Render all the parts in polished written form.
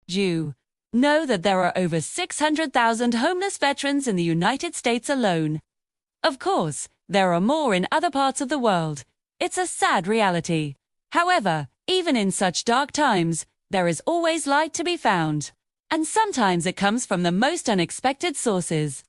You know that there are over 600,000 homeless veterans in the United States alone. Of course, there are more in other parts of the world. It's a sad reality. However, even in such dark times, there is always light to be found. And sometimes it comes from the most unexpected sources.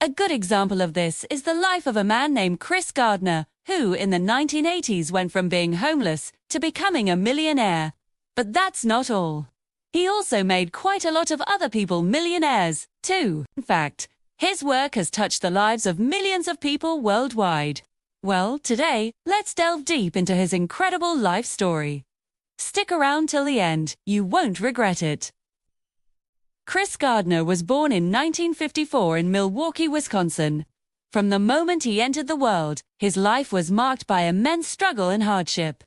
A good example of this is the life of a man named Chris Gardner, who in the 1980s went from being homeless to becoming a millionaire. But that's not all. He also made quite a lot of other people millionaires, too. In fact, his work has touched the lives of millions of people worldwide. Well, today, let's delve deep into his incredible life story. Stick around till the end, you won't regret it. Chris Gardner was born in 1954 in Milwaukee, Wisconsin. From the moment he entered the world, his life was marked by immense struggle and hardship.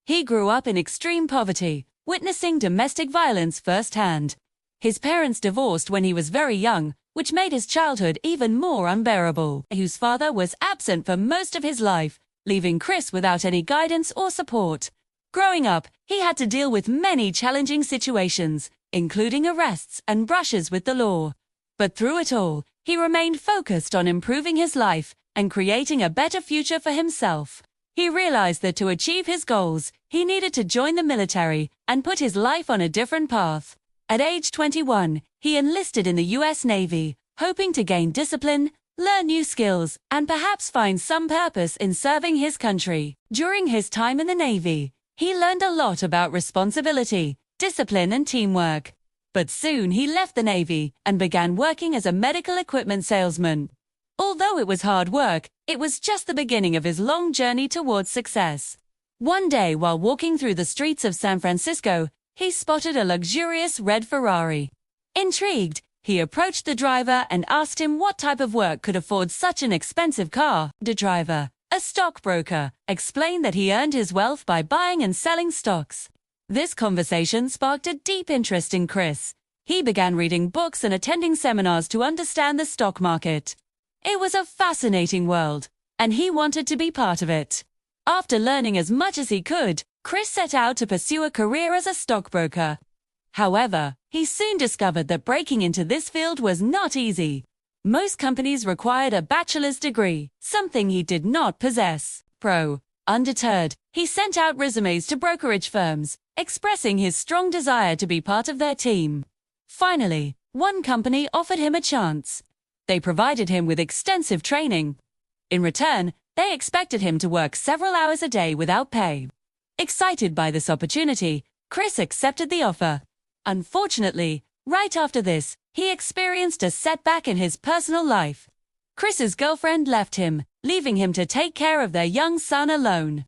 He grew up in extreme poverty, witnessing domestic violence firsthand. His parents divorced when he was very young, which made his childhood even more unbearable. Whose father was absent for most of his life, leaving Chris without any guidance or support. Growing up, he had to deal with many challenging situations, including arrests and brushes with the law. But through it all, he remained focused on improving his life and creating a better future for himself. He realized that to achieve his goals, he needed to join the military and put his life on a different path. At age 21, he enlisted in the U.S. Navy, hoping to gain discipline, learn new skills, and perhaps find some purpose in serving his country. During his time in the Navy, he learned a lot about responsibility, discipline, and teamwork. But soon he left the Navy and began working as a medical equipment salesman. Although it was hard work, it was just the beginning of his long journey towards success. One day, while walking through the streets of San Francisco, he spotted a luxurious red Ferrari. Intrigued, he approached the driver and asked him what type of work could afford such an expensive car. The driver, a stockbroker, explained that he earned his wealth by buying and selling stocks. This conversation sparked a deep interest in Chris. He began reading books and attending seminars to understand the stock market. It was a fascinating world, and he wanted to be part of it. After learning as much as he could, Chris set out to pursue a career as a stockbroker. However, he soon discovered that breaking into this field was not easy. Most companies required a bachelor's degree, something he did not possess. Undeterred, he sent out resumes to brokerage firms, expressing his strong desire to be part of their team. Finally, one company offered him a chance. They provided him with extensive training. In return, they expected him to work several hours a day without pay. Excited by this opportunity, Chris accepted the offer. Unfortunately, right after this, he experienced a setback in his personal life. Chris's girlfriend left him, leaving him to take care of their young son alone.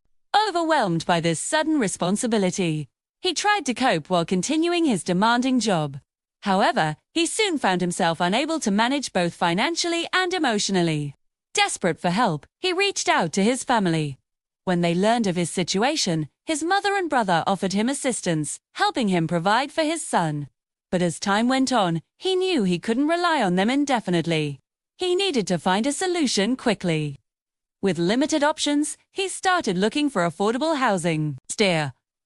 Overwhelmed by this sudden responsibility, he tried to cope while continuing his demanding job. However, he soon found himself unable to manage both financially and emotionally. Desperate for help, he reached out to his family. When they learned of his situation, his mother and brother offered him assistance, helping him provide for his son. But as time went on, he knew he couldn't rely on them indefinitely. He needed to find a solution quickly. With limited options, he started looking for affordable housing.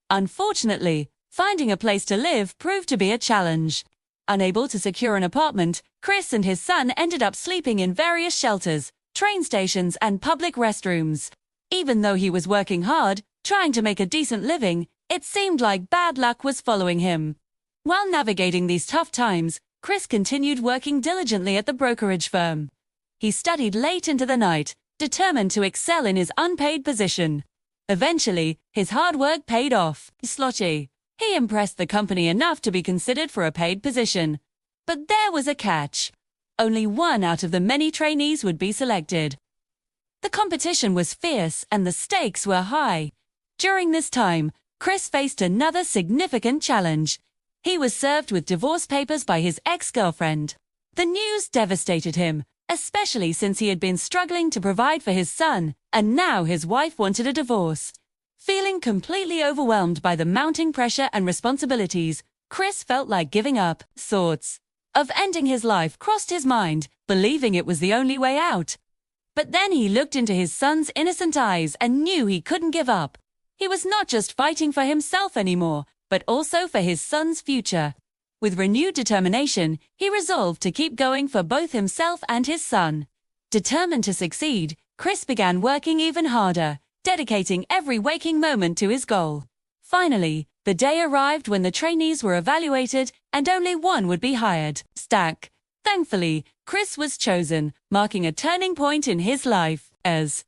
Unfortunately, finding a place to live proved to be a challenge. Unable to secure an apartment, Chris and his son ended up sleeping in various shelters, train stations, and public restrooms. Even though he was working hard, trying to make a decent living, it seemed like bad luck was following him. While navigating these tough times, Chris continued working diligently at the brokerage firm. He studied late into the night, determined to excel in his unpaid position. Eventually, his hard work paid off. He impressed the company enough to be considered for a paid position. But there was a catch. Only one out of the many trainees would be selected. The competition was fierce and the stakes were high. During this time, Chris faced another significant challenge. He was served with divorce papers by his ex-girlfriend. The news devastated him, especially since he had been struggling to provide for his son, and now his wife wanted a divorce. Feeling completely overwhelmed by the mounting pressure and responsibilities, Chris felt like giving up. Thoughts of ending his life crossed his mind, believing it was the only way out. But then he looked into his son's innocent eyes and knew he couldn't give up. He was not just fighting for himself anymore, but also for his son's future. With renewed determination, he resolved to keep going for both himself and his son. Determined to succeed, Chris began working even harder, dedicating every waking moment to his goal. Finally, the day arrived when the trainees were evaluated and only one would be hired. Stack. Thankfully, Chris was chosen, marking a turning point in his life. As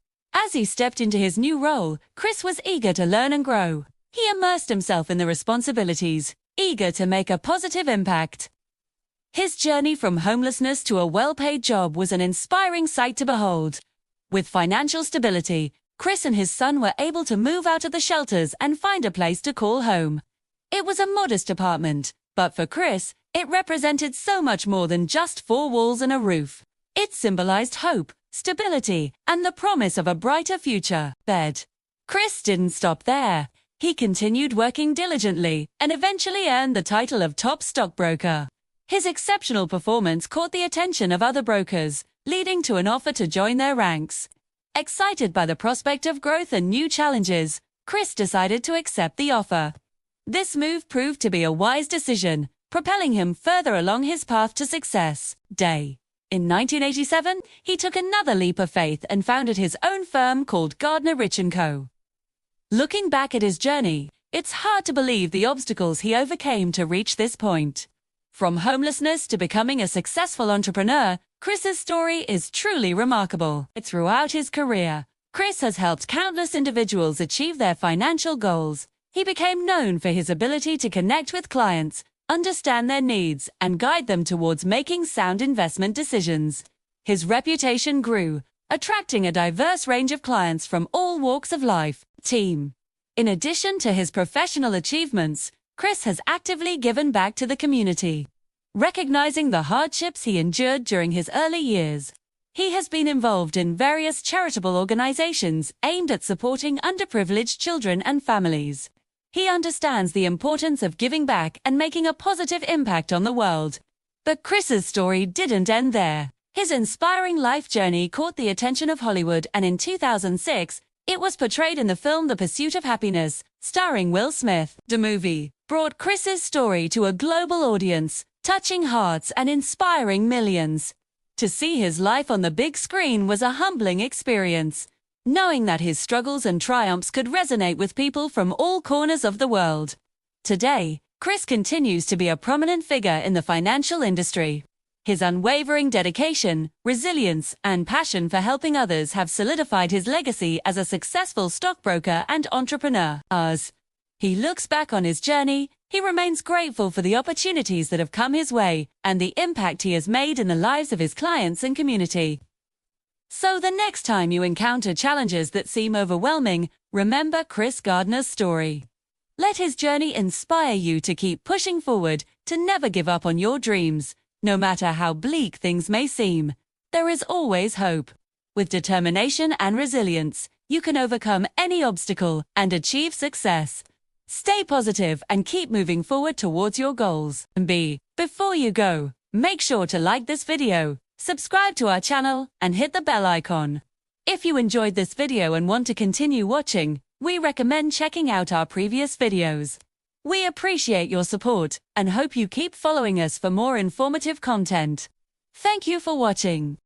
he stepped into his new role, Chris was eager to learn and grow. He immersed himself in the responsibilities, eager to make a positive impact. His journey from homelessness to a well-paid job was an inspiring sight to behold. With financial stability, Chris and his son were able to move out of the shelters and find a place to call home. It was a modest apartment, but for Chris, it represented so much more than just four walls and a roof. It symbolized hope, stability, and the promise of a brighter future. Chris didn't stop there. He continued working diligently and eventually earned the title of top stockbroker. His exceptional performance caught the attention of other brokers, leading to an offer to join their ranks. Excited by the prospect of growth and new challenges, Chris decided to accept the offer. This move proved to be a wise decision, propelling him further along his path to success. In 1987, he took another leap of faith and founded his own firm called Gardner Rich & Co. Looking back at his journey, it's hard to believe the obstacles he overcame to reach this point. From homelessness to becoming a successful entrepreneur, Chris's story is truly remarkable. Throughout his career, Chris has helped countless individuals achieve their financial goals. He became known for his ability to connect with clients, understand their needs, and guide them towards making sound investment decisions. His reputation grew, attracting a diverse range of clients from all walks of life. In addition to his professional achievements, Chris has actively given back to the community. Recognizing the hardships he endured during his early years, he has been involved in various charitable organizations aimed at supporting underprivileged children and families. He understands the importance of giving back and making a positive impact on the world. But Chris's story didn't end there. His inspiring life journey caught the attention of Hollywood, and in 2006, it was portrayed in the film The Pursuit of Happyness, starring Will Smith. The movie brought Chris's story to a global audience, touching hearts and inspiring millions. To see his life on the big screen was a humbling experience, knowing that his struggles and triumphs could resonate with people from all corners of the world. Today, Chris continues to be a prominent figure in the financial industry. His unwavering dedication, resilience, and passion for helping others have solidified his legacy as a successful stockbroker and entrepreneur. As he looks back on his journey, he remains grateful for the opportunities that have come his way and the impact he has made in the lives of his clients and community. So the next time you encounter challenges that seem overwhelming, remember Chris Gardner's story. Let his journey inspire you to keep pushing forward, to never give up on your dreams. No matter how bleak things may seem, there is always hope. With determination and resilience, you can overcome any obstacle and achieve success. Stay positive and keep moving forward towards your goals. Before you go, make sure to like this video, subscribe to our channel, and hit the bell icon. If you enjoyed this video and want to continue watching, we recommend checking out our previous videos. We appreciate your support and hope you keep following us for more informative content. Thank you for watching.